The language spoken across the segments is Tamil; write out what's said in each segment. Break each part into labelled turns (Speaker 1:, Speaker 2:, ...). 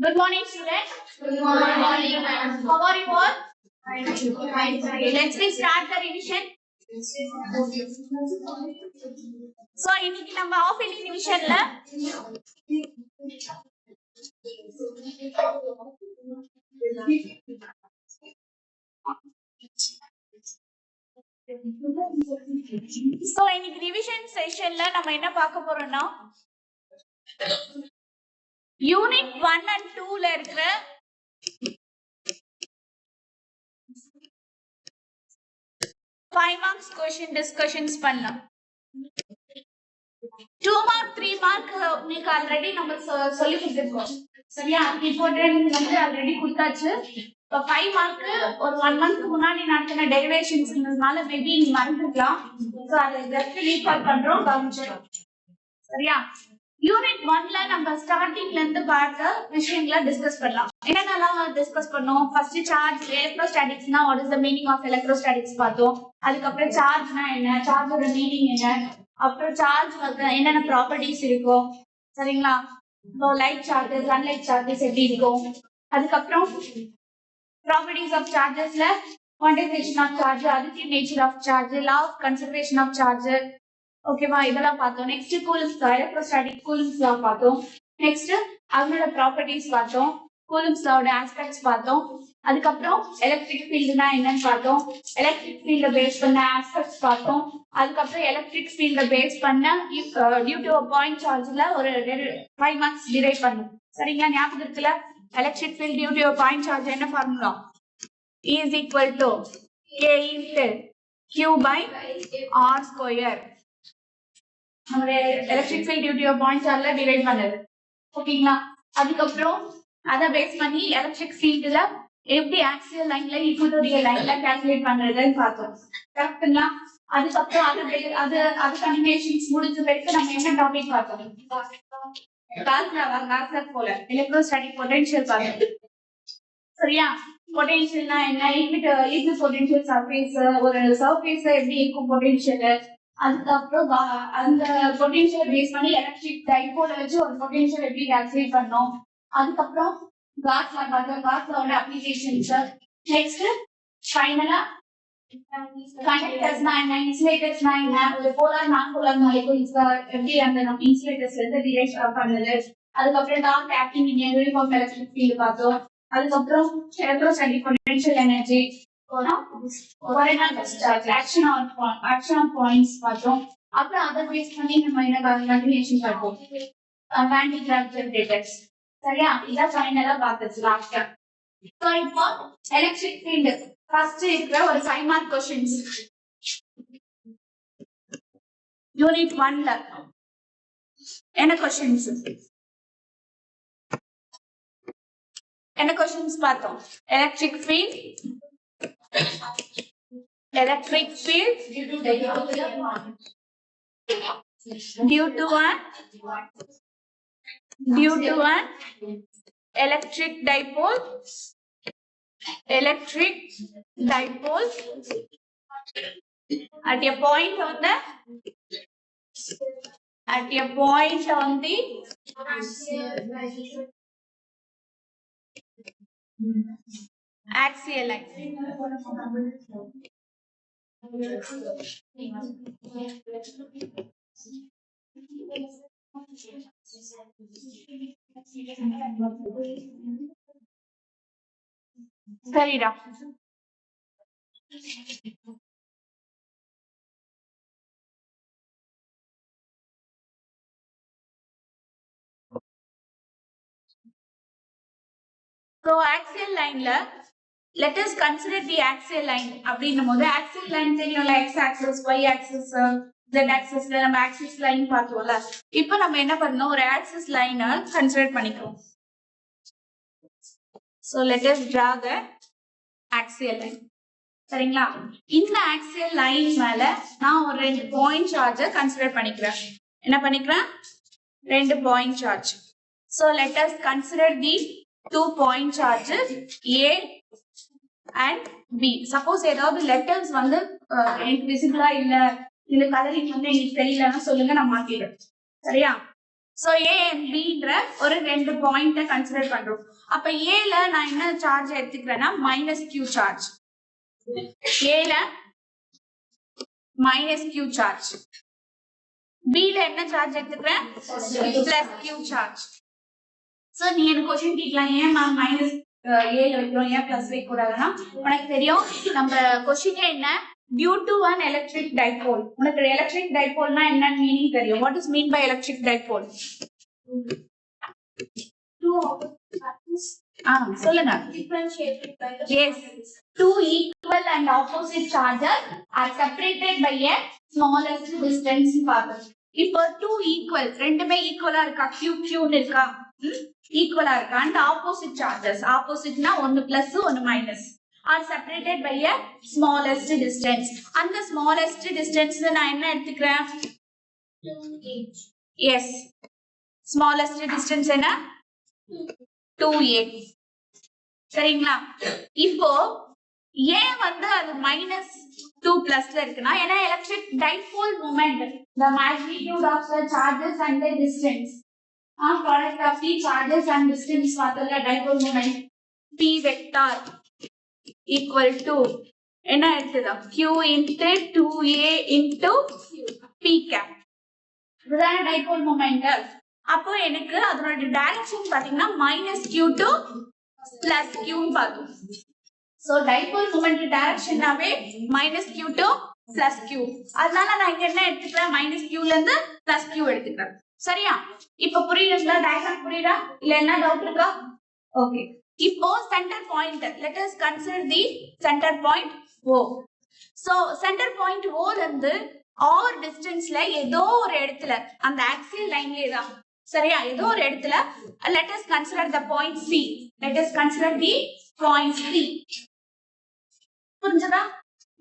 Speaker 1: Good morning, students.
Speaker 2: Good morning, ma'am.
Speaker 1: How are you all?
Speaker 2: Fine.
Speaker 1: Let's start the revision. So, இன்னைக்கு நம்ம half yearly revisionல இன்னைக்கு ரிவிஷன் செஷன்ல நம்ம என்ன பார்க்க போறோம்னா யூனிட் 1 and 2 ல இருக்கிற five marks question discussions பண்ணலாம். 2 mark 3 mark உங்களுக்கு ஆல்ரெடி நம்ம சொல்லி கொடுத்திருக்கோம். சரியா? இம்பார்ட்டன்ட் வந்து ஆல்ரெடி கொடுத்தாச்சு. இப்போ 5 மார்க் ஒரு 1 மந்த் முன்னாடி நடத்தின டெரிவேஷன்ஸ்னால மேபி நீ மறந்துக்கலாம். சோ அதை ஜஸ்ட் ரீகால் பண்றோம், கவனிச்சிடும். சரியா? யூனிட் 1ல நம்ம ஸ்டார்டிங்ல இருந்து பார்த்த விஷயங்களை டிஸ்கஸ் பண்ணலாம். என்னென்னலாம் டிஸ்கஸ் பண்ணோம்? ஃபர்ஸ்ட் சார்ஜ், எலக்ட்ரோஸ்டாட்டிக்ஸ்னா what is the meaning of electrostatics பார்த்தோம். அதுக்கப்புறம் சார்ஜ்னா என்ன, சார்ஜோட மீனிங் என்ன, அப்புறம் சார்ஜ் வந்து என்னென்ன ப்ராப்பர்ட்டிஸ் இருக்கும். சரிங்களா? இப்போ லைட் சார்ஜஸ், அன்லைட் சார்ஜஸ் எப்படி இருக்கும். அதுக்கப்புறம் ப்ராப்பர்ட்டிஸ் ஆஃப் சார்ஜஸ்ல quantisation of charge, additive nature of charge, law of conservation of charge. ஓகேவா? இதெல்லாம் பார்த்தோம். Next Coulomb's, electrostatic Coulomb's law பார்த்தோம். நெக்ஸ்ட் அதனோட ப்ராப்பர்ட்டிஸ் பார்த்தோம். கூலம்ஸ் லாவோட ஆஸ்பெக்ட்ஸ் பார்த்தோம். அதுக்கப்புறம் எலக்ட்ரிக் ஃபீல்டுனா என்னன்னு பார்த்தோம். எலக்ட்ரிக் ஃபீல்ட பேஸ் பண்ண ஆஸ்பெக்ட்ஸ் பார்த்தோம். அதுக்கப்புறம் எலக்ட்ரிக் ஃபீல்ட பேஸ் பண்ண டியூ டு பாயிண்ட் சார்ஜ்ல ஒரு 5 மார்க்ஸ் டிரைவ் பண்ணும். சரிங்களா? ஞாபகம் இருக்குல்ல? Electric field due to point charge என்ன formula? E is equal to K into Q by R square. Electric field due to point சார்ஜ்ல டிரைவ் பண்ணது. ஓகேங்களா? அதுக்கப்புறம் அதை பேஸ் பண்ணி எலக்ட்ரிக் ஃபீல்ட்ல எப்படி ஆக்சியல் லைன்ல ஈக்குவட்டோரியல் லைன்ல கால்குலேட் பண்றதுன்னு பார்த்தோம். கரெக்ட்டுங்களா? அதுக்கப்புறம் அது கன்வென்ஷன்ஸ் முடிஞ்ச பிறகு நம்ம என்ன டாபிக் பார்த்தோம்? காஸ்லா போல எலக்ட்ரோஸ்டாட்டிக் பொட்டன்ஷியல் பார்த்தோம். சரியா? பொட்டன்ஷியல்னா என்ன, ஈக்வி பொட்டன்ஷியல் சர்ஃபேஸ், ஒரு சர்ஃபேஸ்ல எப்படி இருக்கும் பொட்டன்ஷியல். அதுக்கப்புறம் அந்த பொட்டன்ஷியல் பேஸ் பண்ணி எலக்ட்ரிக் டைபோல வச்சு ஒரு பொட்டன்ஷியல் எப்படி கால்குலேட் பண்ணோம். அதுக்கப்புறம் காஸ்லா பார்த்தோம், காஸ்லாவோட அப்ளிகேஷன்ஸ். நெக்ஸ்ட் ஃபைனலா கண்டக்டர்ஸ்னா என்ன, இன்சுலேட்டர்ஸ்னா என்ன, ஒரு போலார் நான் போலார் மாலிகூல்ஸ் எப்படி அந்த நம்ம இன்சுலேட்டர்ஸ்ல இருந்து டிரைவ் பண்ணுது. அதுக்கப்புறம் torque acting in uniform electric field பார்த்தோம். அதுக்கப்புறம் electrostatic potential energy, action of points பார்த்தோம். அப்புறம் அதை பேஸ் பண்ணி நம்ம என்ன கன்டினியூஷன் பார்த்தோம், ஆன்டி கிராவிடேஷன் ஜெனரேட்டர்ஸ். சரியா? இத ஃபைனலா பார்த்தது லாஸ்ட். சோ இப்போ எலக்ட்ரிக் ஃபீல்ட் ஃபர்ஸ்ட் இருக்கிற ஒரு 5 மார்க் क्वेश्चंस யூனிட் 1ல என்ன क्वेश्चंस பார்த்தோம். Electric field due to an electric dipole at a point on the axial line. சரிடா. So axial lineல let us consider the axial line. அப்படின்னும்போது axial line தெரியும்ல, x axis, y axis, z axisல நம்ம axis line பார்த்தோம்ல. இப்போ நம்ம என்ன பண்ணோம், ஒரு axis line கன்சிடர் பண்ணிக்கிறோம். So let us draw the axial line. சரிங்களா? இந்த axial line மேல நான் ஒரு 2 பாயிண்ட் சார்ஜ் கன்சிடர் பண்ணிக்கிறேன். என்ன பண்ணிக்கிறேன்? 2 point charge. So let us consider the 2 point charges A and B. Suppose ஏதாவது லெட்டர்ஸ் வந்து எனக்கு விசிபிளா இல்ல கலரிங் வந்து எனக்கு தெரியலன்னா சொல்லுங்க, நான் மாத்திடுறேன். சரியா? சோ A and B ன்ற ஒரு ரெண்டு பாயிண்ட கன்சிடர் பண்றோம். அப்ப A ல நான் என்ன சார்ஜ் எடுத்துக்கிறேன்னா -q சார்ஜ். A ல -q சார்ஜ். B ல என்ன சார்ஜ் எடுத்துக்கிறேன்? +q charge. சோ நீ எனக்கு क्वेश्चन கேட்கலாம், ஏன் மேம் A ல வைக்கிறோம், ஏன் பிளஸ் வைக்க கூடாதுன்னா, உனக்கு தெரியும் நம்ம क्वेश्चन என்ன, due to an electric dipole. உனக்கு electric dipole னா என்ன மீனிங் தெரியும். What is mean by electric dipole? சொல்லுங்க.
Speaker 2: Differentiated by the
Speaker 1: Yes, two equal and opposite charges are separated by a smallest distance பார்த்தோம். இப்போ two equal ரெண்டுமே ஈக்குவலா இருக்கா, q ன்னு இருக்கா, ஈக்குவலா இருக்கா, and opposite charges, opposite னா ஒன்னு பிளஸ் ஒன்னு minus, are separated by a smallest distance. அந்த smallest distance நான் என்ன எடுத்துக்கிறேன்?
Speaker 2: 2a.
Speaker 1: Yes, smallest distance என்ன? 2a. சரிங்களா? இப்போ ஏன் வந்து அது -2 பிளஸ்ல இருக்குன்னா, ஏன்னா electric dipole moment, the magnitude of the charges and the distance, product of the charges and distance பார்த்தோம்ல, dipole moment p vector equal to என்ன எடுத்துதா, q into 2a into p cap. இதுதான் டைபோல் மொமெண்ட். அப்போ எனக்கு அதோட டைரக்ஷன் பாத்தீங்கன்னா -q to +q ன்னு பார்த்தோம். சோ டைபோல் மொமெண்ட் டைரக்ஷனாவே -q to +q. அதனால நான் இங்க என்ன எடுத்துக்கிறேன், -q ல இருந்து +q எடுத்துக்கிறேன். சரியா? இப்போ புரியுதுங்களா? டயகிராம் புரியுதா? இல்ல என்ன டவுட் இருக்கா? ஓகே. இப்போ centre point, let us consider the center point O. so center point O ல இருந்து r டிஸ்டன்ஸ்ல ஏதோ ஒரு இடத்துல அந்த ஆக்சியல் லைன்லயே தான், சரியா, ஏதோ ஒரு இடத்துல let us consider the point C. let us consider the point C. புரிஞ்சதா?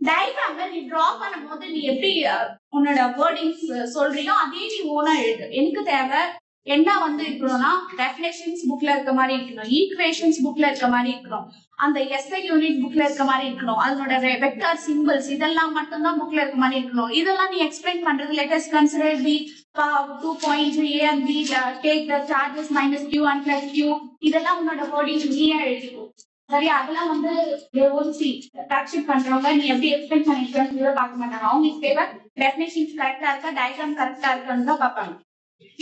Speaker 1: டயகிராம்ல நீ டிரா பண்ணும்போது நீ எப்படி உன்னோட வேர்டிங்ஸ் சொல்றியோ அதே நீ ஓனா எழுது. எனக்கு தேவை என்ன வந்து இருக்கணும்னா, டெஃபினேஷன்ஸ் புக்ல இருக்க மாதிரி இருக்கணும், ஈக்குவேஷன்ஸ் புக்ல இருக்க மாதிரி இருக்கணும், அந்த எஸ்ஐ யூனிட் புக்ல இருக்க மாதிரி இருக்கணும், அதனோட வெக்டார் சிம்பிள்ஸ் இதெல்லாம் மட்டும் தான் புக்ல இருக்க மாதிரி இருக்கணும். இதெல்லாம் நீ எக்ஸ்பிளைன் பண்றது, let us consider the 2 points A and B, take the charges -q and +q. இதெல்லாம் உன்னோட வேர்டிங் நீயே எழுதிக்கோ. சரியா? அதெல்லாம் வந்து ப்ராக்டிஸ் பண்றவங்க நீ எப்படி எக்ஸ்பிளைன் பண்ணிருக்கேன்னு பார்க்க மாட்டாங்க. அவங்களுக்கு தேவை டெஃபினேஷன்ஸ் கரெக்டா இருக்கா, டயகிராம் கரெக்டா இருக்கான்னு தான் பார்ப்பாங்க,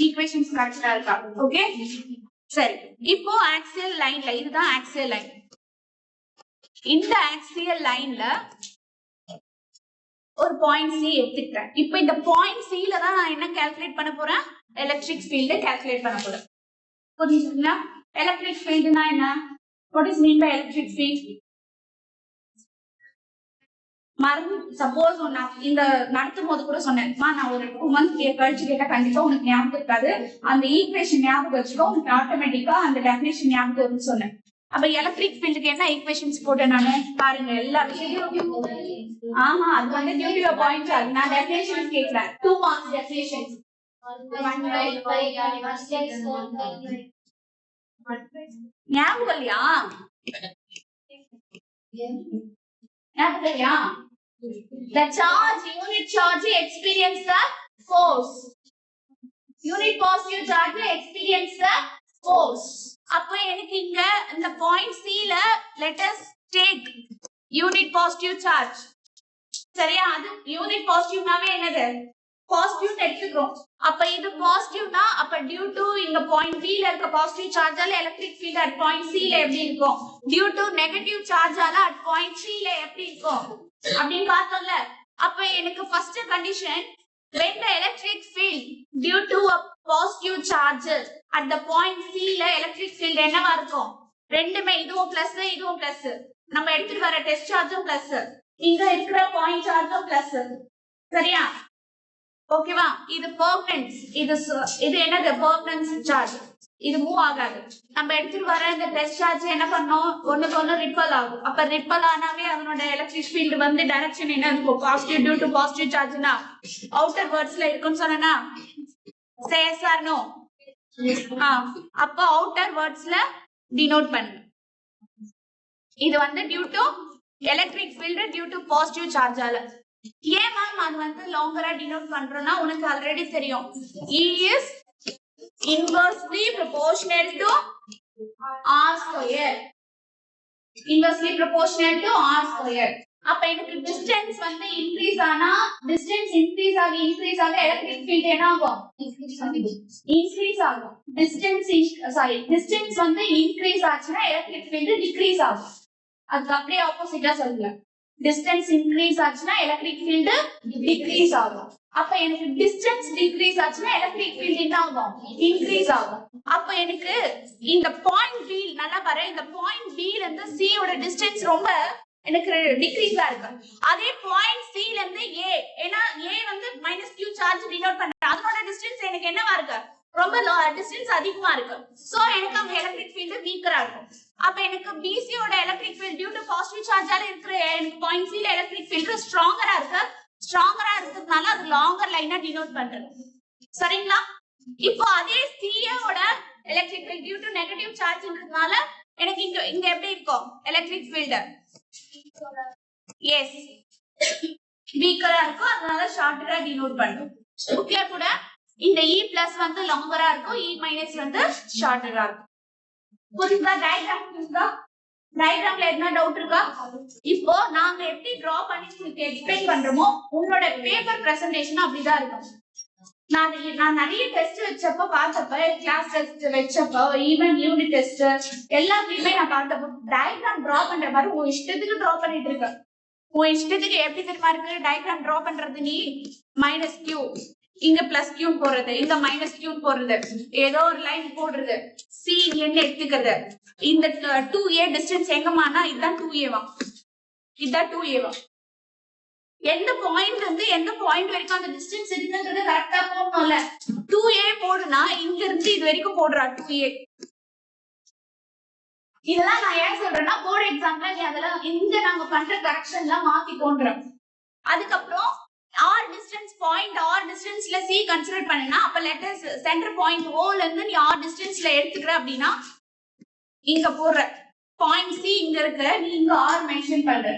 Speaker 1: ஈக்குவேஷன்ஸ் கரெக்டா இருக்கா. ஓகே, சரி. இப்போ ஆக்சியல் லைன்ல, இதுதான் ஆக்சியல் லைன். இந்த ஆக்சியல் லைன்ல ஒரு பாயிண்ட் C எடுத்துக்கிறேன். இப்போ இந்த பாயிண்ட் C ல தான் நான் என்ன கால்குலேட் பண்ண போறேன், எலக்ட்ரிக் ஃபீல்ட் கால்குலேட் பண்ண போறேன். புரியுதுங்களா? எலக்ட்ரிக் ஃபீல்ட்னா என்ன? What is mean by electric field? Suppose இந்த நடத்தும் போது கூட சொன்னேன், நான் ஒரு 2 months கழிச்சு கேட்டா கண்டிப்பா உனக்கு ஞாபகம் இருக்காது, அந்த ஈக்குவேஷன் ஞாபகம் வச்சுக்கோ, உனக்கு ஆட்டோமேட்டிக்கா அந்த டெஃபினேஷன் ஞாபகம் வரும்னு சொன்னேன். அப்ப எலக்ட்ரிக் ஃபீல்டுக்கு என்ன ஈக்குவேஷன்ஸ் போட்டேன் நானு பாருங்க, எல்லா விஷயத்தையும். அது வந்து டியூ டு பாயிண்ட் சார்ஜ். நான் டெஃபினேஷன்ஸ் கேக்குறேன், 2 marks டெஃபினேஷன்ஸ். ஞாபகம் இல்லையா? ஞாபகம் இல்லையா? The charge, unit charge experience the force. Unit positive charge experience the force. அப்போ எனக்கு இங்க இந்த பாயிண்ட் C ல let us take unit positive charge. சரியா? அது யூனிட் பாசிட்டிவ்னாவே என்னது, பாசிட்டிவ் எடுத்துக்கிறோம். அப்ப இது பாசிட்டிவ்னா, அப்ப டியூ டு இங்க பாயிண்ட் B ல இருக்க பாசிட்டிவ் சார்ஜால electric field at point C ல எப்படி இருக்கும், டியூ டு நெகட்டிவ் சார்ஜால அட் பாயிண்ட் C ல எப்படி இருக்கும் அப்படின்னு பார்த்தோம்ல. அப்ப எனக்கு first condition, when the electric field due to a positive charge at the point C ல electric field என்னவா இருக்கும், ரெண்டுமே இதுவும் பிளஸ் இதுவும் பிளஸ், நம்ம எடுத்துட்டு வர டெஸ்ட் சார்ஜும் பிளஸ், இங்க இருக்கிற பாயிண்ட் சார்ஜும் பிளஸ். சரியா? ஓகேவா? இது பெர்மனன்ஸ், இது என்னது, பெர்மனன்ஸ் சார்ஜ், இது மூவ் ஆகாது. நம்ம எடுத்துட்டு வர இந்த டெஸ்ட் சார்ஜ் என்ன பண்ணோம், ஒண்ணுக்கு ஒண்ணு ரிப்பல் ஆகும். அப்ப ரிப்பல் ஆனாவே அதனோட எலக்ட்ரிக் ஃபீல்ட் வந்து டைரக்ஷன் என்ன இருக்கும், பாசிட்டிவ் டியூ டு பாசிட்டிவ் சார்ஜ்னா அவுட்டர் வேர்ட்ஸ்ல இருக்குன்னு சொன்னா சே எஸ் ஆர் நோ. அப்ப அவுட்டர் வேர்ட்ஸ்ல டினோட் பண்ணுங்க. இது வந்து due to electric field due to positive சார்ஜால. ஏன் மேம் அது வந்து லாங்கரா டினோட் பண்றோம்னா, உனக்கு ஆல்ரெடி தெரியும், E is inversely proportional to r square. Inversely proportional to r square. அப்ப எனக்கு distance வந்து increase ஆனா distance increase ஆக electric field என்ன ஆகும்? increase ஆகும். distance வந்து increase ஆச்சுன்னா electric field decrease ஆகும். அதுக்கு அப்படியே ஆப்போசிட்டா சொல்லுங்க. distance increase ஆச்சுன்னா electric field decrease ஆகும். அப்ப எனக்கு distance decrease ஆச்சுன்னா electric field என்ன ஆகும்? increase ஆகும். அப்ப எனக்கு இந்த பாயிண்ட் B நல்லா பாரு, இந்த பாயிண்ட் B ல இருந்து C ஓட distance ரொம்ப எனக்கு டிக்ரீஸா இருக்கு. அதே பாயிண்ட் C ல இருந்து A, ஏன்னா A வந்து -q சார்ஜ் டினோட் பண்ற, அதோட டிஸ்டன்ஸ் எனக்கு என்னவா இருக்கு? ரொம்ப டிஸ்டன்ஸ் அதிகமா இருக்கு. சோ எனக்கு அங்க எலக்ட்ரிக் ஃபீல்ட் வீக்கரா இருக்கும். அப்ப எனக்கு BC ஓட electric field due to positive சார்ஜால இருக்கிற எனக்கு பாயிண்ட் C ல எலக்ட்ரிக் ஃபீல்ட் ஸ்ட்ராங்கரா இருக்கு. ஸ்ட்ராங்கரா இருக்கிறதுனால அது லாங்கர் லைனா டினோட் பண்றது. சரிங்களா? இப்போ அதே CA ஓட electric field due to negative சார்ஜ்ன்றதுனால எனக்கு இங்க எப்படி இருக்கும் எலக்ட்ரிக் ஃபீல்ட்? எஸ், வீக்கரா இருக்கும், அதனால ஷார்ட்டரா டினோட் பண்ணும். ஓகே கூட இந்த E பிளஸ் வந்து லாங்கரா இருக்கும், E மைனஸ் வந்து ஷார்ட்டரா இருக்கும். புரியுதா? டயகிராம் புரியுதா? டயகிராம்ல என்ன டவுட் இருக்கா? இப்போ நாங்க எப்படி டிரா பண்ணி உங்களுக்கு எக்ஸ்பிளைன் பண்றோமோ உங்களோட பேப்பர் பிரசன்டேஷன் அப்படிதான் இருக்கும். நான் நிறைய டெஸ்ட் வச்சப்ப பார்த்தப்ப, கிளாஸ் டெஸ்ட் வச்சப்ப, ஈவன் யூனிட் டெஸ்ட் எல்லாத்தையுமே நான் பார்த்தப்ப டயகிராம் டிரா பண்ற மாதிரி உன் இஷ்டத்துக்கு டிரா பண்ணிட்டு இருக்க. உன் இஷ்டத்துக்கு எப்படி தெரியுமா இருக்கு டயகிராம் டிரா பண்றது? நீ -q இங்க +q போடுறது, இங்க -q போடுறது, ஏதோ ஒரு லைன் போடுறது, C என்ன எடுத்துக்கிறது, இந்த 2a டிஸ்டன்ஸ் எங்கமானா இதுதான் 2a வா, இதுதான் 2a வா. எந்த பாயிண்ட் வந்து எந்த பாயிண்ட் வரைக்கும் அந்த டிஸ்டன்ஸ் இருக்குன்றது கரெக்டா போடணும்ல. 2a போடுனா இங்க இருந்து இது வரைக்கும் போடுறா 2a. இதெல்லாம் நான் ஏன் சொல்றேன்னா போர்டு எக்ஸாம்ல நீ அதெல்லாம் இங்க நாங்க பண்ற கரெக்ஷன்லாம் மாத்தி தோன்றோம். அதுக்கப்புறம் r டிஸ்டன்ஸ் பாயிண்ட் r டிஸ்டன்ஸ்ல C கன்சிடர் பண்ணனா அப்ப லெட்டர்ஸ் சென்டர் பாயிண்ட் O ல இருந்து நீ r டிஸ்டன்ஸ்ல எடுத்துக்கற அப்படினா இங்க போடுற பாயிண்ட் C இங்க இருக்கு, நீ இங்க r மென்ஷன் பண்ற.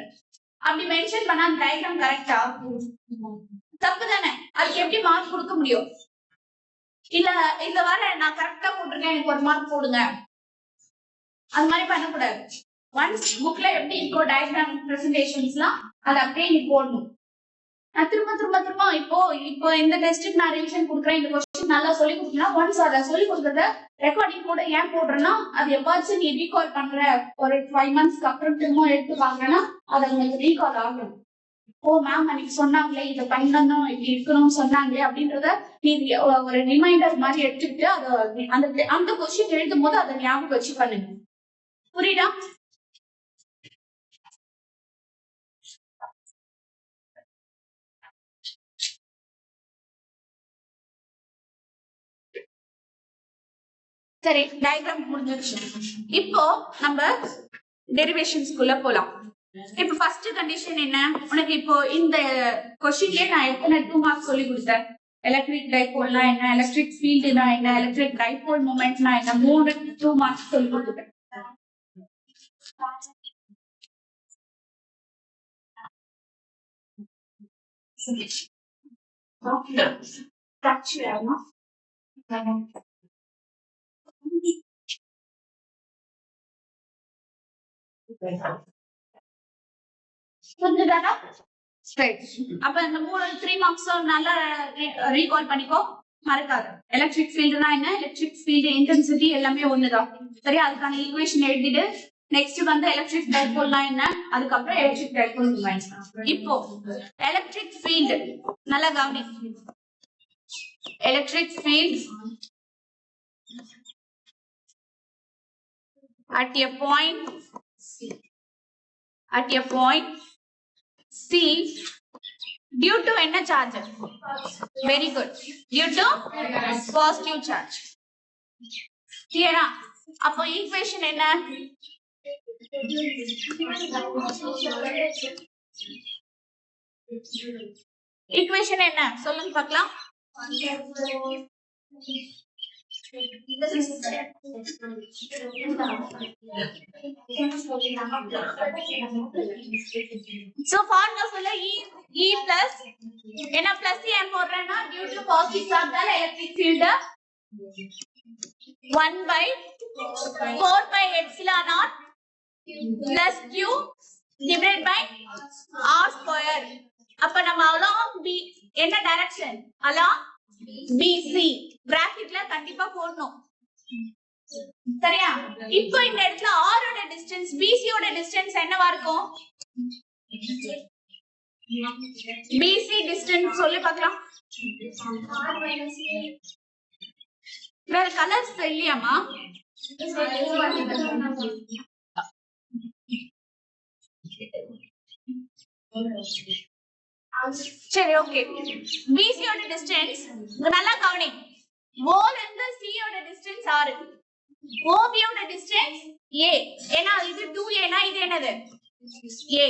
Speaker 1: அப்படி மென்ஷன் பண்ணா அந்த டயகிராம் கரெக்ட்டா? தப்பு தானே? அதுக்கு எப்படி மார்க் கொடுக்க முடியும்? இல்ல இந்த வார நான் கரெக்ட்டா போட்டுருக்கேன் எனக்கு ஒரு மார்க் போடுங்க, அது மாதிரி பண்ணக்கூடாது. ஒன்ஸ் புக்ல எப்படி இருக்கோ டயகிராம் பிரசன்டேஷன்ஸ்லாம் அது அப்படியே நீ போடணும். நான் திரும்ப இப்போ இந்த டெஸ்ட்டுக்கு நான் ரிவிஷன் கொடுக்குறேன், இந்த கொஸ்டின் நல்லா சொல்லி கொடுக்கணும். ஒன்ஸ் அதை சொல்லி கொடுக்கறத ரெக்கார்டிங் கூட ஏன் போடுறேன்னா அது எப்பாச்சும் நீ ரீகால் பண்ற ஒரு 5 மந்த்ஸ்க்கு அப்புறம் திரும்ப எடுத்து வாங்கினா அதை உங்களுக்கு ரீகால் ஆகணும். ஓ மேம் அன்னைக்கு சொன்னாங்களே இதை பண்ணணும் இப்படி இருக்கணும்னு சொன்னாங்களே அப்படின்றத நீ ஒரு ரிமைண்டர் மாதிரி எடுத்துக்கிட்டு அதை அந்த கொஸ்டின் எழுதும் போது அதை ஞாபகம் வச்சு பண்ணுங்க. புரியுதா? சரி, டயகிராம் முடிஞ்சிருச்சு. இப்போ நம்ம டெரிவேஷன்ஸ்குள்ள போலாம். இப்போ ஃபர்ஸ்ட் கண்டிஷன் என்ன? உனக்கு இப்போ இந்த क्वेश्चनலயே நான் எத்தனை 2 மார்க்ஸ் சொல்லி கொடுத்தேன். எலக்ட்ரிக் டைபோல்னா என்ன, எலக்ட்ரிக் ஃபீல்ட்னா என்ன, எலக்ட்ரிக் டைபோல் மொமெண்ட்னா என்ன, 3 2 மார்க்ஸ் சொல்லி கொடுத்தேன். அப்ப இந்த 3 மார்க்ஸ் நல்லா ரீகால் பண்ணிக்கோ, மறக்காத. எலக்ட்ரிக் ஃபீல்ட்னா என்ன, எலக்ட்ரிக் ஃபீல்ட் இன்டென்சிட்டி எல்லாமே ஒண்ணுதான். சரியா? அதுக்கான ஈக்குவேஷன் எழுதிட்டு நெக்ஸ்ட் வந்து எலக்ட்ரிக் டைபோல்னா என்ன, அதுக்கப்புறம் எலக்ட்ரிக் டைபோல் மொமெண்ட். இப்போ எலக்ட்ரிக் ஃபீல்ட் நல்லா கவனி. Electric field at a point C due to என்ன charge? Very good. Due to positive charge. Clear? அப்போ ஈக்குவேஷன் என்ன? ஈக்குவேஷன் என்ன சொல்லுங்க பார்க்கலாம். So formula சொல்ல E plus என்ன plus ஏன் போடுறேன்னா due to positive charge electric field 1 by 4 pi epsilon naught plus q divided by r square. அப்ப நம்ம along b என்ன டைரக்ஷன்? along bc பிராக்கெட்ல கண்டிப்பா போடணும். சரியா? இப்போ இந்த இடத்துல r ஓட டிஸ்டன்ஸ் bc ஓட டிஸ்டன்ஸ் என்னவா இருக்கும்? bc டிஸ்டன்ஸ் சொல்லி பார்க்கலாம். வேற கலர்ஸ் இல்லையாமா? சரி ஓகே. BC ஓட டிஸ்டன்ஸ் நல்லா கவனி. O ல இருந்து C ஓட டிஸ்டன்ஸ் 6. OB ஓட டிஸ்டன்ஸ் A. ஏனா இது 2A னா இது என்னது? A.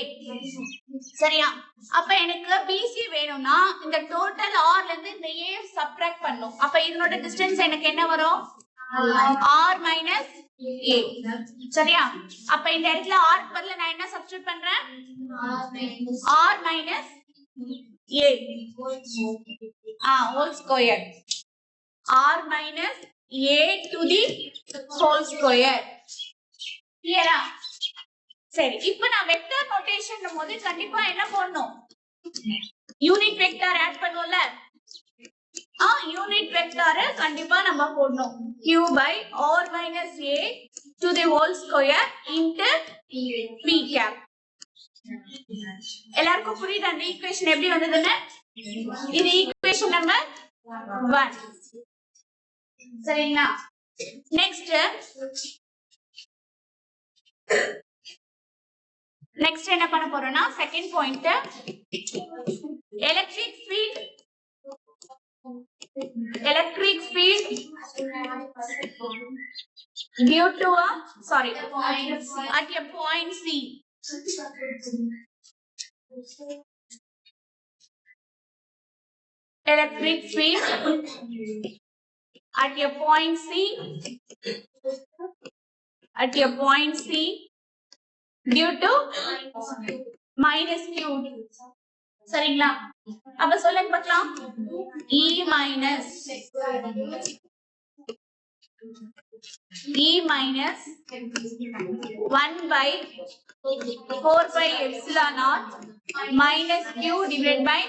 Speaker 1: சரியா? அப்ப எனக்கு BC வேணும்னா இந்த டோட்டல் R ல இருந்து இந்த A சப்ட்ராக்ட் பண்ணனும். அப்ப இதனோட டிஸ்டன்ஸ் எனக்கு என்ன வரும்? R minus A. சரியா? அப்ப இந்த இடத்துல R க்கு பதிலா நான் என்ன சப்ஸ்டிட்யூட் பண்றேன்? R minus A whole square. R minus A to the whole square. கிளியரா? சரி, இப்போ நான் வெக்டர் நோட்டேஷன் போது கண்டிப்பா என்ன பண்ணனும்? யூனிட் வெக்டர் ஆட் பண்ணுவோம்ல. யூனிட் வெக்டர் கண்டிப்பா நம்ம போடணும். Q by R minus A to the whole square into P cap. எல்லாருக்கும் புரியுதா அந்த ஈக்குவேஷன் எப்படி வந்ததுன்னு? இது ஈக்குவேஷன் நம்பர் 1. சரிங்களா? நெக்ஸ்ட் என்ன பண்ண போறோம்னா second point electric field due to a at a point C. Electric field at a point C due to minus Q. சரிங்களா? அப்ப சொல்லுங்க பார்க்கலாம். E minus 1 by 4 pi epsilon naught minus Q divided by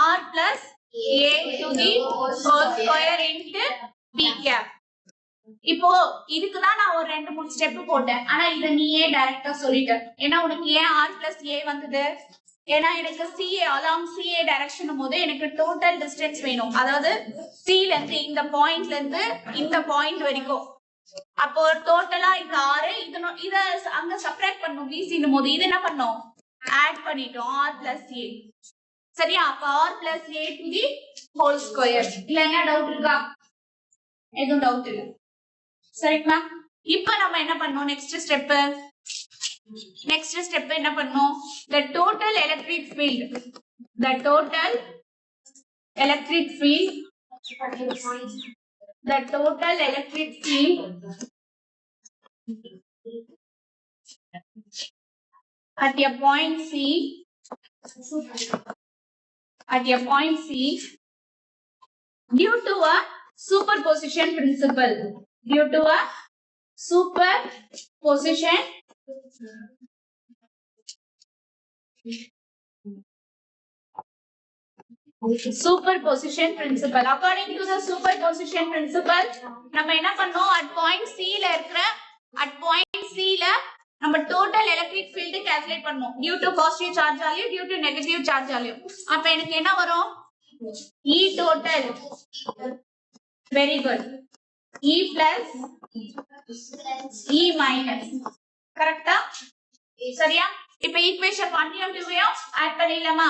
Speaker 1: R plus A to the whole square into P cap. இப்போ இதுக்கு தான் நான் ஒரு 2-3 ஸ்டெப் போட்டேன். ஆனா இத நீயே டைரக்டா சொல்லிட்ட. ஏனா உனக்கு ஏன் R plus A வந்தது? ஏனா எனக்கு CA along CA டைரக்ஷன் போது எனக்கு டோட்டல் டிஸ்டன்ஸ் வேணும். அதாவது C ல இருந்து இந்த பாயிண்ட்ல இருந்து இந்த பாயிண்ட் வரைக்கும். அப்போ டோட்டலா இந்த R இத அங்க சப்ட்ராக்ட் பண்ணனும் BC னும் போது இது என்ன பண்ணோம்? ஆட் பண்ணிட்டோம் R plus A. சரியா? அப்ப R plus A to the whole square. இல்ல என்ன டவுட் இருக்கா? எதுவும் டவுட் இல்ல. சரிங்களா? இப்போ நம்ம என்ன பண்ணோம்? நெக்ஸ்ட் ஸ்டெப் என்ன பண்ணோம்? the total electric field at a point C due to a superposition principle. Superposition principle. According to the superposition principle, நம்ம என்ன பண்ணோம்? at point C ல நம்ம total electric field calculate பண்ணோம். due to positive charge value, due to negative charge value. அப்ப எனக்கு என்ன வரும்? E total. Very good. E plus E minus. கரெக்ட்டா? சரியா? இப்போ ஈக்குவேஷன் 1 யும் 2 யும் ஆட் பண்ணிடலாமா?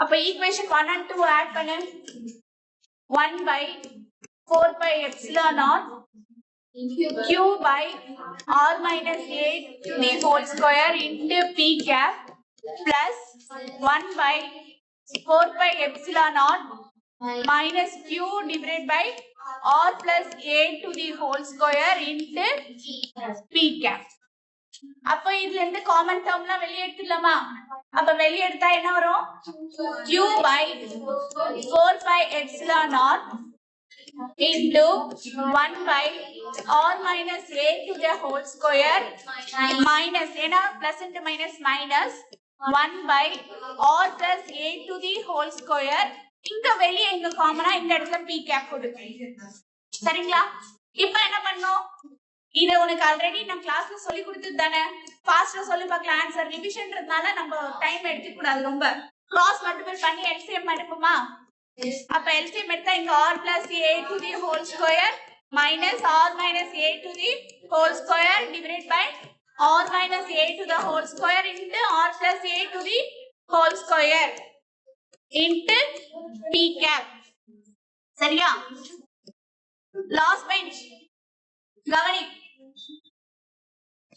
Speaker 1: அப்ப ஈக்குவேஷன் 1 and 2 ஆட் பண்ணு. 1 by 4 pi epsilon naught Q by R minus A to the whole square into P cap plus 1 by 4 pi epsilon naught minus Q divided by R plus A to the whole square into P cap. அப்ப இதுல இருந்து காமன் டேர்ம்லாம் வெளிய எடுத்துடலாமா? அப்ப வெளிய எடுத்தா என்ன வரும்? q by 4 pi epsilon naught into 1 by r minus a to the whole square minus ஏன்னா plus into minus minus 1 by r plus a to the whole square. இங்க வெளிய இங்க காமனா இந்த இடத்துல p cap போடுங்க. சரிங்களா? இப்போ என்ன பண்ணோம்? இத உனக்கு ஆல்ரெடி நான் கிளாஸ்ல சொல்லி கொடுத்தது தானே. ஃபாஸ்டா சொல்லி பார்க்கலாம். ஆன்சர் ரிவிஷன்றதுனால நம்ம டைம் எடுத்துக்க கூடாது. ரொம்ப கிராஸ் மல்டிபிள் பண்ணி எல்சிஎம் எடுப்போமா? அப்ப எல்சிஎம் எடுத்தா இங்க r plus a to the whole square minus r minus a to the whole square divided by r minus a to the whole square into r plus a to the whole square into p cap. சரியா? லாஸ்ட் பெஞ்ச் கவனி.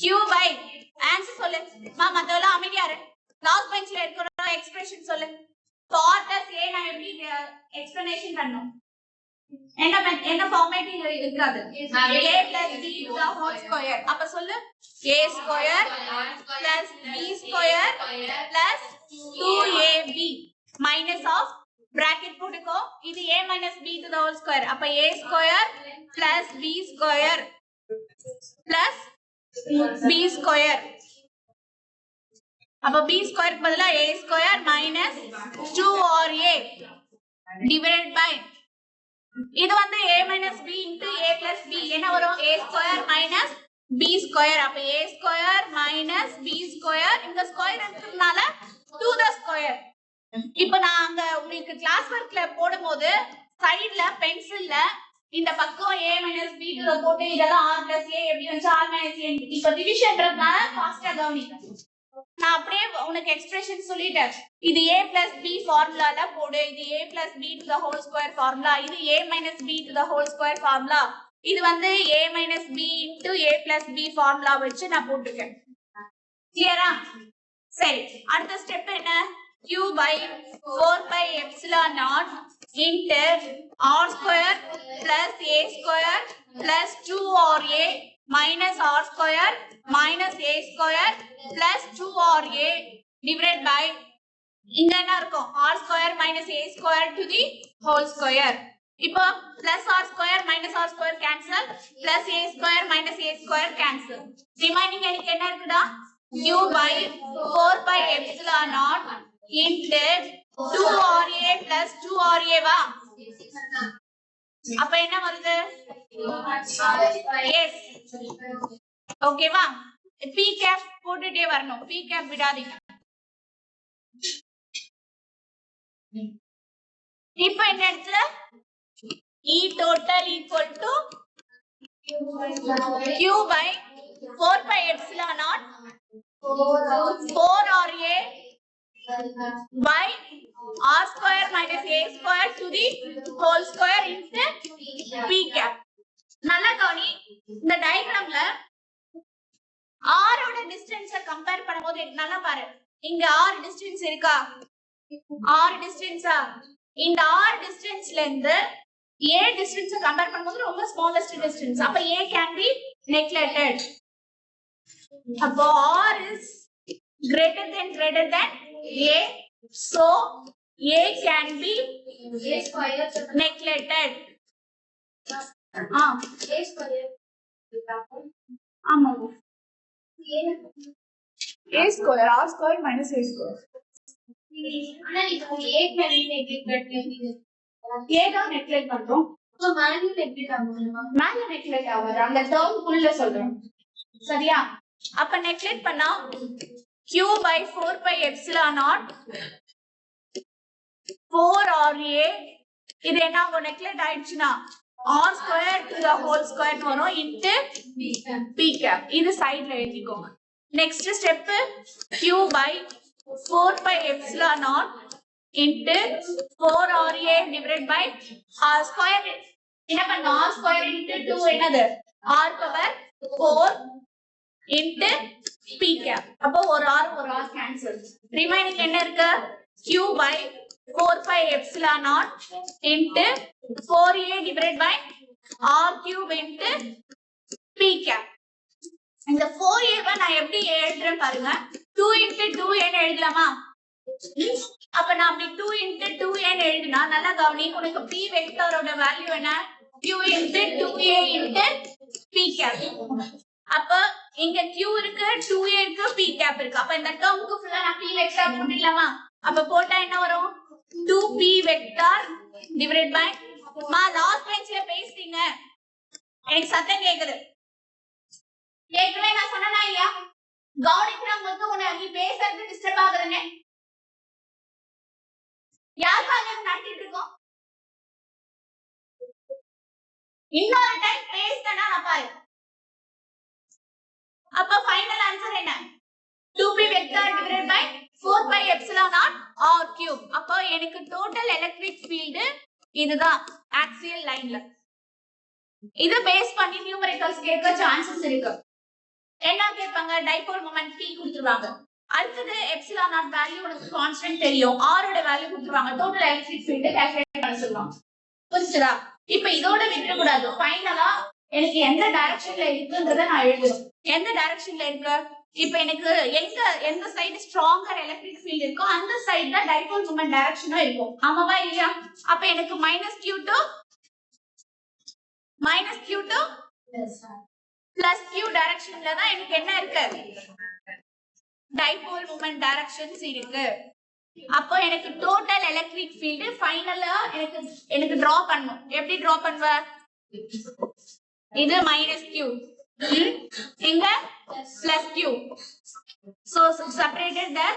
Speaker 1: q by ஆன்சர் சொல்லு. மத்தவெல்லாம் அமைதியா இரு. லாஸ்ட் பெஞ்ச்ல இருக்கிற எக்ஸ்பிரஷன் சொல்லு. r plus a நான் எப்படி எக்ஸ்பிளனேஷன் பண்ணனும்? என்ன ஃபார்மேட்டிங் இருக்காது. a plus b to the whole square. அப்ப சொல்லு a square plus b square plus 2ab minus of bracket போட்டுக்கோ. இது a minus b to the whole square. அப்ப a square plus b square plus b square. அப்ப b square க்கு பதிலா a square minus 2ra divided by இது வந்து a minus b into a plus b என்ன வரும்? a square minus b square. அப்ப a square minus b square இந்த ஸ்கொயர் இருக்கிறதுனால 2 the square. இப்போ நான் அங்க உங்களுக்கு கிளாஸ் ஒர்க்ல போடும்போது சைடுல பென்சில்ல இந்த பக்கம் a minus b க்கு போட்டு இதெல்லாம் r plus a எப்படி வந்து r minus a. இப்போ டிவிஷன்றதுனால ஃபாஸ்டா கவனிங்க. நான் அப்படியே உனக்கு எக்ஸ்பிரஷன் சொல்லிட்டேன். இது a plus b ஃபார்முலால போடு. இது a plus b to the whole square formula. இது a minus b to the whole square formula. இது வந்து a minus b into a plus b formula வச்சு நான் போட்டுக்கேன். கிளியரா? சரி, அடுத்த ஸ்டெப் என்ன? q by 4 pi epsilon naught into r square plus a square plus 2ra minus r square minus a square plus 2ra divided by இங்க என்ன இருக்கும்? r square minus a square to the whole square. இப்போ plus r square minus r square cancel plus a square minus a square cancel. Remaining எனக்கு என்ன இருக்குடா? q by 4 pi epsilon naught into 2ra plus 2ra வா? அப்ப என்ன வருது? எஸ். ஓகேவா? p cap போட்டுட்டே வரணும். p cap விடாதீங்க. இப்போ என்ன இடத்துல e total equal to q by 4 pi epsilon naught 4ra by r square minus a square to the whole square into p cap. நல்லா கவனி. இந்த டயகிராம்ல r ஓட டிஸ்டன்ஸை கம்பேர் பண்ணும்போது நல்லா பாரு. இங்க r டிஸ்டன்ஸ் இருக்கா? r டிஸ்டன்ஸா? இந்த r டிஸ்டன்ஸ்ல இருந்து a டிஸ்டன்ஸை கம்பேர் பண்ணும்போது ரொம்ப ஸ்மாலஸ்ட் டிஸ்டன்ஸ். அப்ப a can be neglected. அப்போ r is greater than a, so a can be neglected.
Speaker 2: a square
Speaker 1: ஆமா a square r square minus a square.
Speaker 2: ஆனா இப்போ a can be neglected.
Speaker 1: a தான் நெக்லெக்ட் பண்றோம்.
Speaker 2: அப்ப மேல நெக்லெக்ட் ஆகுமா?
Speaker 1: மேல நெக்லெக்ட் ஆகாது. அந்த டேர்ம் குள்ள சொல்றோம். சரியா? அப்ப நெக்லெக்ட் பண்ணா q by 4 pi epsilon naught 4ra இது என்ன ஆகும்? நெக்லெக்ட் ஆயிடுச்சுனா r square to the whole square வரும் into p cap. இது சைடுல எழுதிக்கோங்க. Next step q by 4 pi epsilon naught into 4ra divided by r square. என்ன பண்ணோம்? r square into 2 என்னது? r power 4 into p cap. அப்போ ஒரு r cancel. ரிமைனிங் என்ன இருக்கு? q by 4 pi epsilon naught into 4a divided by r cube into p cap. இந்த 4a நான் எப்படி எழுதுறேன் பாருங்க. 2 into 2a எழுதலாமா? அப்ப நான் அப்படி 2 into 2a எழுதினா நல்லா கவனி. உனக்கு p வெக்டரோட வேல்யூ என்ன? q into 2a into p cap. அப்ப இங்க q இருக்கு, 2a இருக்கு, p cap இருக்கு. அப்ப இந்த டேர்முக்கு ஃபுல்லா நான் p வெக்டர் போட்டுடலாமா? அப்ப போட்டா என்ன வரும்? 2p வெக்டர் divided by மா லாஸ்ட் பெஞ்ச்ல பேசிட்டீங்க. எனக்கு சத்தம் கேக்குது. ஏற்கனவே நான் சொன்னனா இல்லையா? கவனிக்கிறவங்களுக்கு உன்னை நீ பேசுறது டிஸ்டர்ப் ஆகுதுன்னு. யாருக்காக நடத்திட்டு இருக்கோம்? இன்னொரு டைம் பேசிட்டேன்னா நான் பாரு. அப்ப ஃபைனல் ஆன்சர் என்ன? 2p vector divided by 4 pi epsilon naught r cube. அப்ப எனக்கு டோட்டல் எலக்ட்ரிக் ஃபீல்ட் இதுதான் ஆக்சியல் லைன்ல. இத பேஸ் பண்ணி நியூமெரிக்கல்ஸ் கேட்க சான்சஸ் இருக்கு. என்ன கேட்பாங்க? டைபோல் மொமெண்ட் p கொடுத்துருவாங்க. அடுத்தது எப்சிலான் நாட் வேல்யூ உனக்கு கான்ஸ்டன்ட் தெரியும். r ஓட வேல்யூ கொடுத்துருவாங்க. டோட்டல் எலக்ட்ரிக் ஃபீல்ட் கால்குலேட் பண்ண சொல்லுவாங்க. புரிஞ்சுதா? இப்ப இதோட விட்டுற கூடாது. ஃபைனலா எனக்கு எந்த டைரக்ஷன்ல இருக்குன்றத நான் எழுதணும். எந்த டைரக்ஷன்ல இருக்கு? இப்ப எனக்கு எந்த சைடு ஸ்ட்ராங்கர் எலக்ட்ரிக் ஃபீல்ட் இருக்கோ அந்த சைடு தான் டைபோல் மொமெண்ட் டைரக்ஷனா இருக்கும். ஆமாவா இல்லையா? அப்ப எனக்கு -q to plus q டைரக்ஷன்ல தான் எனக்கு என்ன இருக்கு? டைபோல் மொமெண்ட் டைரக்ஷன்ஸ் இருக்கு. அப்போ எனக்கு டோட்டல் எலக்ட்ரிக் ஃபீல்ட் ஃபைனலா எனக்கு டிரா பண்ணனும். எப்படி டிரா பண்ணுவ? இது -q இங்க +q. So separated the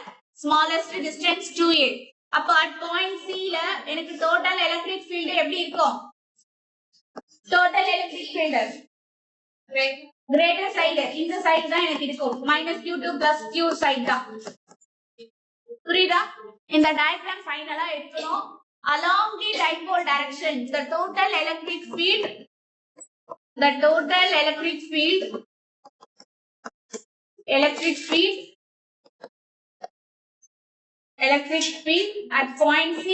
Speaker 1: smallest distance 2a. அப்ப at point C ல எனக்கு டோட்டல் எலக்ட்ரிக் ஃபீல்ட் எப்படி இருக்கும்? Total electric field greater side இந்த சைடு தான் எனக்கு இருக்கும். -q to +q சைடு தான். புரியுதா? இந்த டயகிராம் ஃபைனலா எடுக்கணும். along the dipole direction the total electric field at point C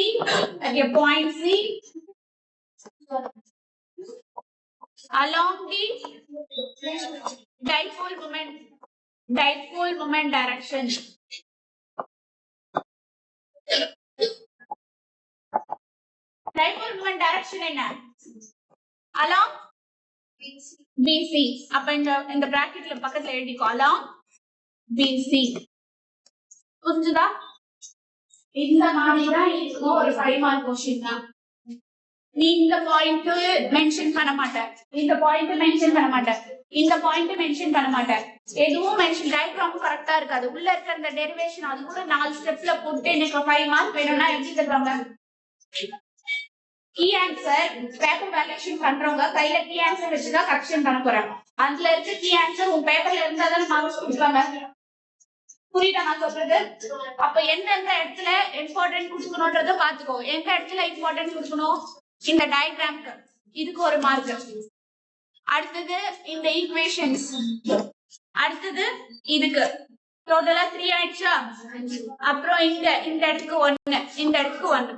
Speaker 1: along the dipole moment direction. Dipole moment direction என்ன? along BC. அப்ப இந்த பிராக்கெட்ல பக்கத்துல எழுதிக்கோ along BC. புரிஞ்சுதா? இந்த மாதிரி தான் இருக்கும் ஒரு 5 மார்க் क्वेश्चन தான். நீ இந்த பாயிண்ட் மென்ஷன் பண்ண மாட்ட, இந்த பாயிண்ட் மென்ஷன் பண்ண மாட்ட, இந்த பாயிண்ட் மென்ஷன் பண்ண மாட்ட, எதுவும் மென்ஷன் டயகிராம் கரெக்ட்டா இருக்காது. உள்ள இருக்க அந்த டெரிவேஷன் அது கூட 4 ஸ்டெப்ஸ்ல போட்டு எனக்கு 5 மார்க் வேணும்னா எப்படி தருவாங்க? கீ ஆன்சர் பேப்பர் வேல்யூஷன் பண்றவங்க கையில கீ ஆன்சர் வச்சு தான் கரெக்ஷன் பண்ண போறாங்க. அதுல இருக்க கீ ஆன்சர் உன் பேப்பர்ல இருந்தா தான் மார்க்ஸ் கொடுப்பாங்க. புரியுதா நான் சொல்றது? அப்ப எந்தெந்த இடத்துல இம்பார்ட்டன்ட் கொடுக்கணும்ன்றத பாத்துக்கோ. எந்த இடத்துல இம்பார்ட்டன்ட் கொடுக்கணும்? இந்த டயகிராம்க்கு இதுக்கு ஒரு மார்க். அடுத்தது இந்த ஈக்குவேஷன்ஸ், அடுத்தது இதுக்கு டோட்டலா 3 ஆயிடுச்சா? அப்புறம் இந்த இடத்துக்கு 1, இந்த இடத்துக்கு 1.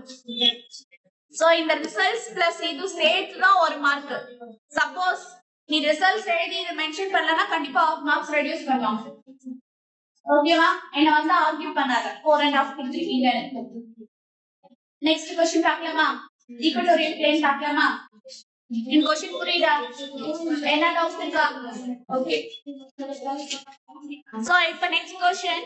Speaker 1: சோ இந்த ரிசல்ட்ஸ் பிளஸ் இது சேர்த்து தான் ஒரு மார்க். சப்போஸ் நீ ரிசல்ட்ஸ் எழுதி இத மென்ஷன் பண்ணலனா கண்டிப்பா ஆஃப் மார்க்ஸ் ரெடியூஸ் பண்ணுவாங்க. ஓகேவா? என்ன வந்து ஆர்கியூ பண்ணாத. 4.5 கொடுத்துருக்கீங்க. நெக்ஸ்ட் क्वेश्चन பார்க்கலாமா? ஈக்குவட்டோரியல் பிளேன் பார்க்கலாமா? இந்த क्वेश्चन புரியுதா? என்ன டவுட் இருக்கா? ஓகே. சோ இப்போ next question.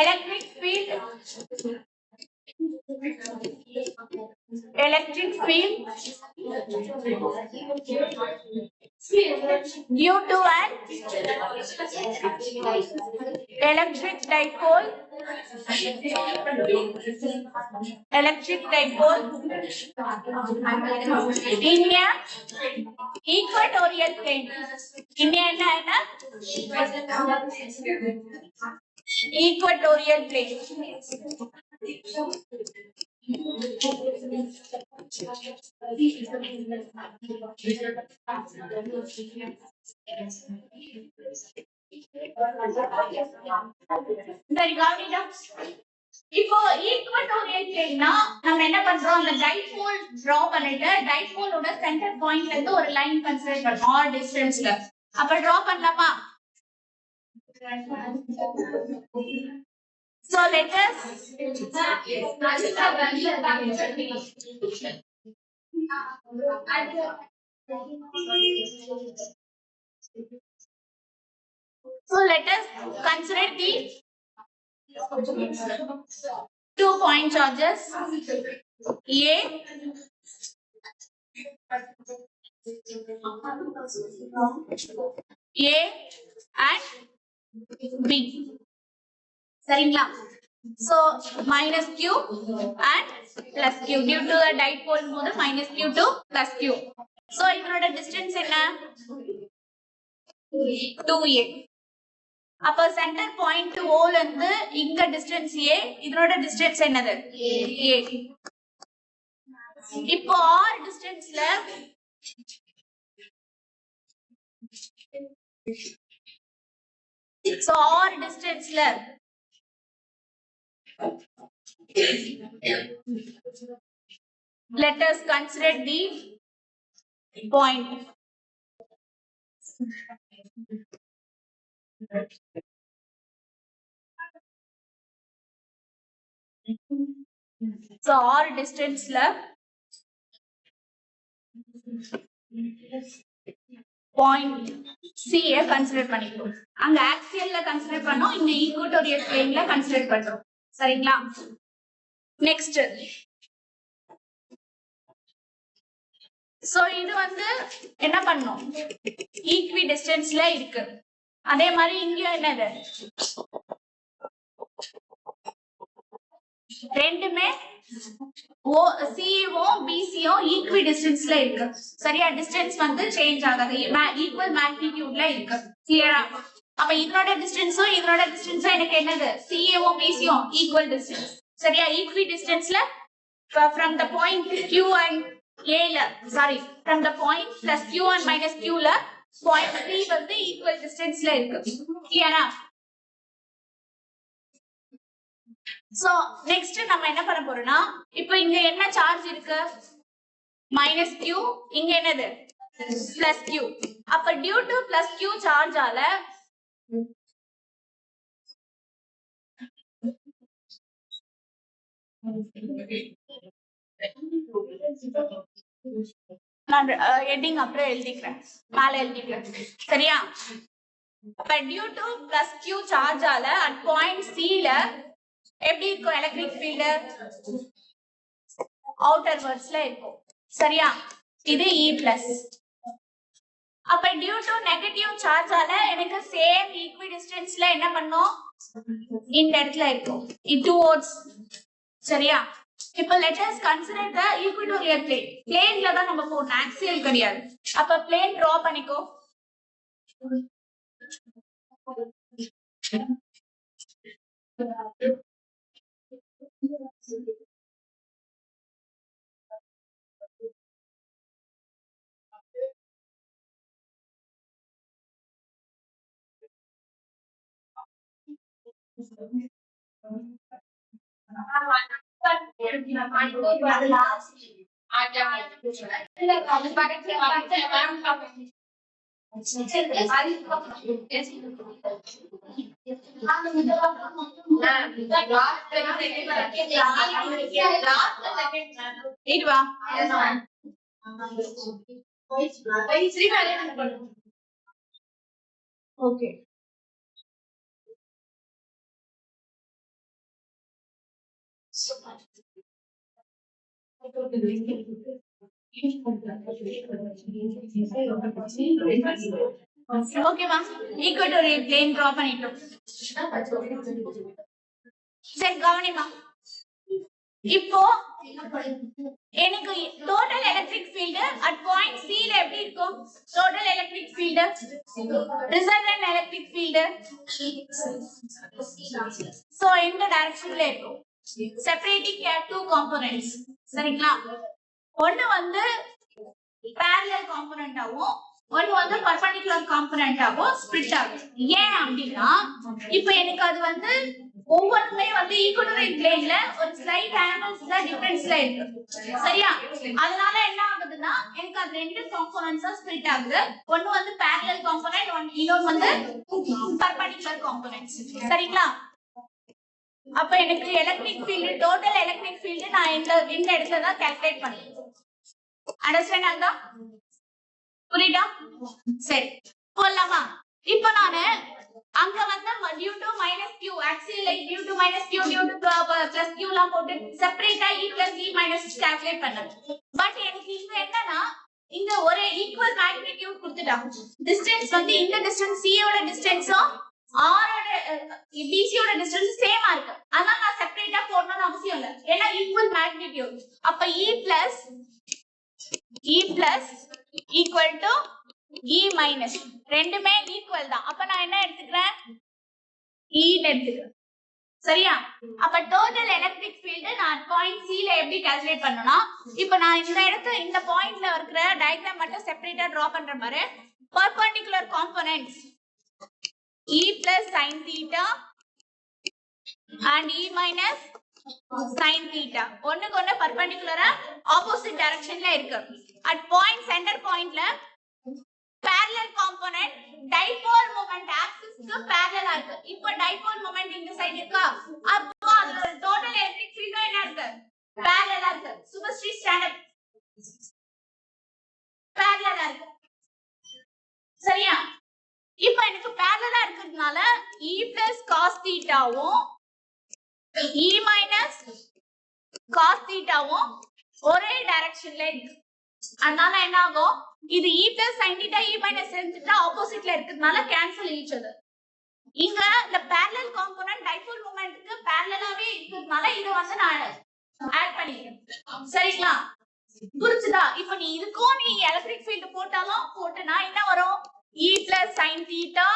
Speaker 1: electric field due to an electric dipole in a equatorial plane. என்ன equatorial plane. சரி கவனிடா. இப்போ ஈக்குவட்டோரியல் பிளேன்னா நம்ம என்ன பண்றோம், அந்த டைபோல் டிரா பண்ணிட்டு டைபோலோட சென்டர் பாயிண்ட்ல இருந்து ஒரு லைன் கன்சிடர் பண்றோம் ஆர் டிஸ்டன்ஸ்ல. அப்ப டிரா பண்ணலாமா? So let us consider the 2 point charges A and B. சரிங்களா? So minus q and plus q due to the dipole போது minus q to plus q. So இதனோட distance என்ன? 2a. அப்ப சென்டர் பாயிண்ட் O ல இருந்து இங்க distance a, இதனோட distance என்னது? a. இப்போ r distanceல let us consider the point. So r distance la point C consider பண்ணிக்கிறோம். அங்க axial ல consider பண்ணோம், இங்க equatorial plane ல consider பண்றோம். சரிங்களா? next so இது வந்து என்ன பண்ணோம், ஈக்வி டிஸ்டன்ஸ்ல இருக்கு. அதே மாதிரி இங்க என்னது, ரெண்டுமே சிஓ பிசிஓ ஈக்வி டிஸ்டன்ஸ்ல இருக்கு. சரியா? டிஸ்டன்ஸ் வந்து சேஞ்ச் ஆகாது, ஈக்குவல் மேக்னிடியூட்ல இருக்கு. கிளியரா? அப்ப இதனோட டிஸ்டன்ஸும் இதனோட டிஸ்டன்ஸும் எனக்கு என்னது, சிஏஓ பிசிஓ ஈக்குவல் டிஸ்டன்ஸ். சரியா? ஈக்வி டிஸ்டன்ஸ்ல from the point q and a ல sorry from the point plus q and minus q ல point c வந்து ஈக்குவல் டிஸ்டன்ஸ்ல இருக்கு. கிளியரா? சோ நெக்ஸ்ட் நம்ம என்ன பண்ண போறோம்னா, இப்போ இங்க என்ன சார்ஜ் இருக்கு, மைனஸ் q, இங்க என்னது பிளஸ் q. அப்ப டியூ டு பிளஸ் q சார்ஜால நான் ஹெட்டிங் அப்புறம் எழுதிக்கிறேன், மேல எழுதிக்கிறேன். சரியா? அப்ப டியூ டு பிளஸ் q சார்ஜால அட் பாயிண்ட் C ல எப்படி இருக்கும் எலக்ட்ரிக் ஃபீல்ட், அவுட்டர் வர்ட்ஸ்ல இருக்கும். சரியா? இது E பிளஸ். அப்ப டியூ டு நெகட்டிவ் சார்ஜால எனக்கு சேம் ஈக்வி டிஸ்டன்ஸ்ல என்ன பண்ணும், இந்த இடத்துல இருக்கும் டுவர்ட்ஸ். சரியா? இப்போ let us consider the equatorial plane. பிளேன்ல தான் நம்ம போறோம், ஆக்சியல் கிடையாது. அப்ப பிளேன் டிரா பண்ணிக்கோ. Okay. ஓகேவா? ஈக்குவட்டோரியல் பிளேன் டிரா பண்ணிட்டோம். சரி கவனிமா, இப்போ எனக்கு total electric field at point C ல எப்படி இருக்கும், total electric field resultant electric field so இந்த டைரக்ஷன்ல இருக்கும். Separating two components. சரிங்களா? ஒன்னு வந்து parallel component ஆகும், ஒன்னு வந்து perpendicular component ஆகும் ஸ்ப்ளிட் ஆகும். ஏன் அப்படின்னா இப்போ எனக்கு அது வந்து ஒவ்வொன்றுமே வந்து ஈக்குவட்டோரியல் பிளேன்ல ஒரு ஸ்லைட் ஆங்கிள்ஸ் தான் டிஃபரன்ஸ்ல இருக்கு. சரியா? அதனால என்ன ஆகுதுன்னா எனக்கு அது ரெண்டு காம்போனன்ட்ஸா ஸ்ப்ளிட் ஆகுது. ஒன்னு வந்து parallel காம்போனன்ட், இன்னொன்னு வந்து பெர்பெண்டிகுலர் காம்போனன்ட்ஸ். சரிங்களா? அப்ப எனக்கு electric field, total electric field நான் இந்த இடத்துல தான் கால்குலேட் பண்ணுவேன். அண்டர்ஸ்டாண்ட் ஆகுதா? புரியுதா? சரி, போலாமா? இப்போ நானு அங்க வந்து due to minus q, actually like due to minus q, due to plus q லாம் போட்டு செப்பரேட்டா e plus e minus calculate பண்ணேன். பட் எனக்கு இங்க என்னன்னா இங்க ஒரு ஈக்குவல் மேக்னிட்யூட் கொடுத்துட்டான். டிஸ்டன்ஸ் வந்து இந்த டிஸ்டன்ஸ் c ஓட டிஸ்டன்ஸும் r ஓட bc ஓட டிஸ்டன்ஸ் சேமா இருக்கு. அதனால நான் செப்பரேட்டா போடணும்னு அவசியம் இல்ல. ஏன்னா ஈக்குவல் மேக்னிட்யூட். அப்ப e plus equal to e minus ரெண்டுமே ஈக்குவல் தான். அப்ப நான் என்ன எடுத்துக்கிறேன்? e ன்னு எடுத்துக்கிறேன். சரியா? அப்ப டோட்டல் எலக்ட்ரிக் ஃபீல்ட் நான் பாயிண்ட் c ல எப்படி கால்குலேட் பண்ணனும்னா, இப்போ நான் இந்த பாயிண்ட்ல இருக்கிற டயகிராம் மட்டும் செப்பரேட்டா டிரா பண்ற மாதிரி perpendicular components e plus sin theta and e minus sin theta ஒண்ணுக்கு ஒண்ணு perpendicular opposite directionல இருக்கு. at point center pointல parallel component dipole moment axis க்கு parallel இருக்கு. இப்போ dipole moment இந்த சைடு இருக்கா? அப்போ அதோட total electric field என்ன இருக்கு? parallel இருக்கு. சுபஸ்ரீ ஸ்டாண்டர்ட் parallel இருக்கு. சரியா? இப்போ எனக்கு parallel இருக்கிறதுனால e plus cos thetaவும் e minus cos thetaவும் ஒரே டைரக்ஷன்ல இருக்கு. அதனால என்ன ஆகும்? இது e plus sin theta e minus sin theta ஆப்போசிட்ல இருக்கிறதுனால கேன்சல் each other. இங்க இந்த parallel component dipole momentக்கு parallel-ஆவே இருக்கிறதுனால இத வந்து நான் ஆட் பண்ணிக்கிறேன். சரிங்களா? புரிஞ்சுதா? இப்போ நீ இதுக்கும் நீ எலக்ட்ரிக் ஃபீல்ட் போட்டனா என்ன வரும்? e plus sin theta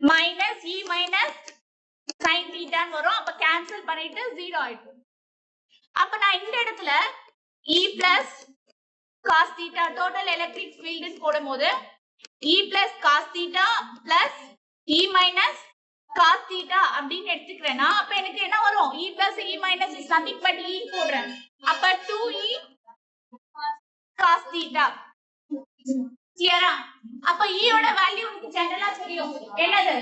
Speaker 1: minus e minus sin theta ன்னு வரும். அப்ப கேன்சல் பண்ணிட்டு 0 ஆயிடும். அப்ப நான் இந்த இடத்துல e plus cos theta total electric field ன்னு போடும்போது e plus cos theta plus e minus cos theta அப்படின்னு எடுத்துக்கிறேன்னா அப்ப எனக்கு என்ன வரும்? e plus e minus is nothing but e போடுறேன். அப்ப 2e cos theta. கிளியரா? அப்ப e ஓட வேல்யூ உங்களுக்கு ஜெனரலா தெரியும். என்னது?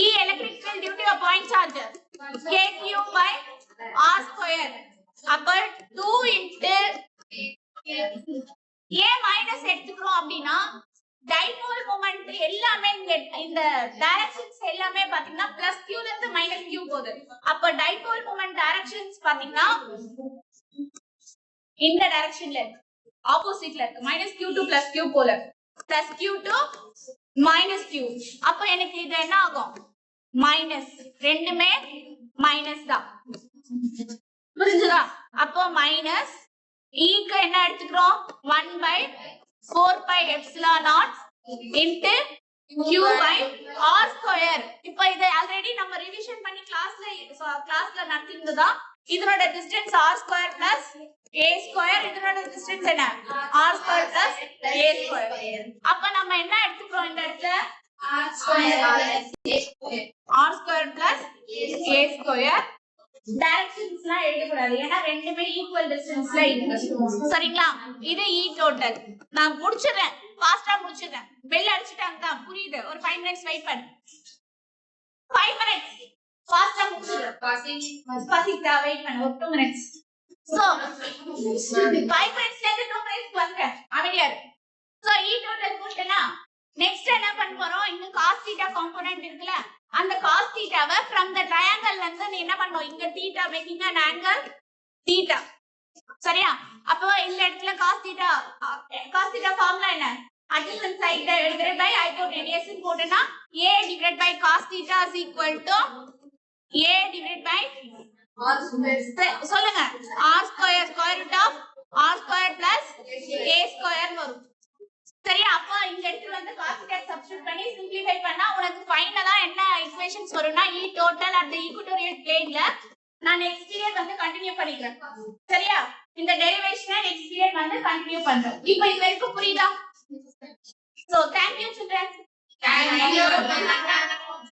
Speaker 1: e electric field due to a point charge kq by r square. அப்ப 2 into a minus எடுத்துக்கிறோம் அப்படின்னா டைபோல் மொமெண்ட் எல்லாமே இந்த டைரக்ஷன்ஸ் எல்லாமே பாத்தீங்கன்னா பிளஸ் q ல இருந்து மைனஸ் q போகுது. அப்ப டைபோல் மொமெண்ட் டைரக்ஷன்ஸ் பாத்தீங்கன்னா இந்த டைரக்ஷன்ல இருக்கு, ஆப்போசிட்ல இருக்கு. Minus q to plus q போல, plus q to minus q. அப்ப எனக்கு இது என்ன ஆகும்? மைனஸ், ரெண்டுமே மைனஸ் தான். புரிஞ்சுதா? அப்போ மைனஸ் e க்கு என்ன எடுத்துக்கிறோம்? 1 by 4 pi epsilon naught into q by r square. இப்போ இத ஆல்ரெடி நம்ம ரிவிஷன் பண்ணி கிளாஸ்ல நடத்திருந்ததா. இதனோட distance r square plus a square. இதனோட டிஸ்டன்ஸ் என்ன? r square plus a square. அப்ப நம்ம என்ன எடுத்துக்கிறோம் இந்த இடத்துல? r square plus a square. டைரக்ஷன்ஸ்லாம் எழுத கூடாது, ஏன்னா ரெண்டுமே ஈக்குவல் டிஸ்டன்ஸ்ல இருக்கு. சரிங்களா? இது e டோட்டல். நான் முடிச்சிடுறேன், ஃபாஸ்டா முடிச்சிடுறேன். பெல் அடிச்சிட்டாங்க தான், புரியுது? ஒரு 5 minutes வெயிட் பண்ணு. 5 minutes ஃபாஸ்டா முடிச்சிடுறேன். பாசிட்டா வெயிட் பண்ணு, ஒரு 2 minutes. சோ 5 minutes ல இருந்து 2 minutes வந்துட்டேன், அமைதியா இரு. சோ e டோட்டல் போட்டேனா நெக்ஸ்ட் என்ன பண்ண போறோம்? இங்க cos theta காம்போனன்ட் இருக்குல, அந்த cos theta-வை from the triangle வந்து நீ என்ன பண்ணணும்? இங்க theta making an angle theta. சரியா? அப்போ இந்த இடத்துல cos theta ஃபார்முலா என்ன? adjacent side divided by hypotenuse ன்னு போட்டனா a divided by cos theta is equal to a divided by r square. சொல்லுங்க, r square square root of r square plus a square வரும். சரியா? அப்ப இந்த இடத்துல வந்து cos theta சப்ஸ்டிட்யூட் பண்ணி சிம்பிளிஃபை பண்ணா உனக்கு ஃபைனலா என்ன ஈக்குவேஷன்ஸ் வரும்னா e total at the equatorial planeல நான் நெக்ஸ்ட் பீரியட் வந்து கண்டினியூ பண்ணிக்கிறேன். சரியா? இந்த டெரிவேஷனை நெக்ஸ்ட் பீரியட் வந்து கண்டினியூ பண்றோம். இப்போ இது வரைக்கும் புரியுதா? So thank you children. Thank you.